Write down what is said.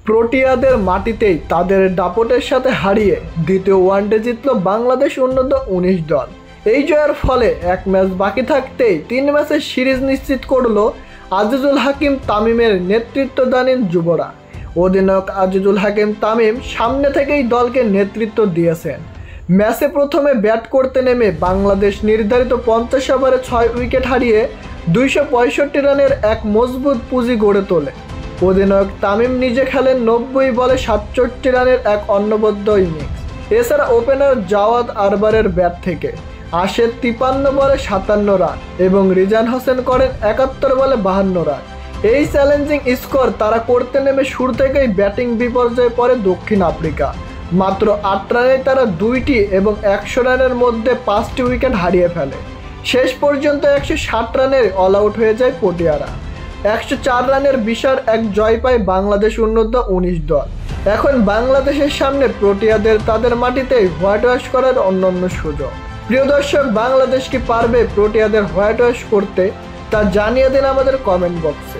প্রোটিয়াদের মাটিতেই তাদের দাপটের সাথে হারিয়ে দ্বিতীয় ওয়ানডে জিতল বাংলাদেশ অনূর্ধ্ব-19 দল। এই জয়ের ফলে এক ম্যাচ বাকি থাকতেই 3 ম্যাচের সিরিজ নিশ্চিত করল আজিজুল হাকিম তামিমের নেতৃত্বদানীন যুবরা। অধিনায়ক আজিজুল হাকিম তামিম সামনে থেকেই দলকে নেতৃত্ব দিয়েছেন। ম্যাচে প্রথমে ব্যাট করতে নেমে বাংলাদেশ নির্ধারিত 50 ওভারে 6 উইকেট হারিয়ে 265 রানের এক মজবুত পুঁজি গড়ে তোলে। অধিনায়ক তামিম নিজে খেলেন 90 বলে 67 রানের এক অনবদ্য ইনিংস। এছাড়া ওপেনার জাওয়াদ আরবারের ব্যাট থেকে আসে 53 বলে 57 রান এবং রিজান হোসেন করেন 71 বলে 52 রান। এই চ্যালেঞ্জিং স্কোর তারা করতে নেমে শুরু থেকেই ব্যাটিং বিপর্যয়ে পড়ে দক্ষিণ আফ্রিকা। মাত্র 8 রানে তারা 2টি এবং 100 রানের মধ্যে 5টি উইকেট হারিয়ে ফেলে। শেষ পর্যন্ত 160 রানে অল আউট হয়ে যায় পটিয়ারা। 104 রানের বিশাল এক জয় পায় বাংলাদেশ অনূর্ধ্ব-19 দল। এখন বাংলাদেশের সামনে প্রোটিয়াদের তাদের মাটিতেই হোয়াইট ওয়াশ করার অন্যান্য সুযোগ। প্রিয় দর্শক, বাংলাদেশ কি পারবে প্রোটিয়াদের হোয়াইট ওয়াশ করতে? তা জানিয়ে দিন আমাদের কমেন্ট বক্সে।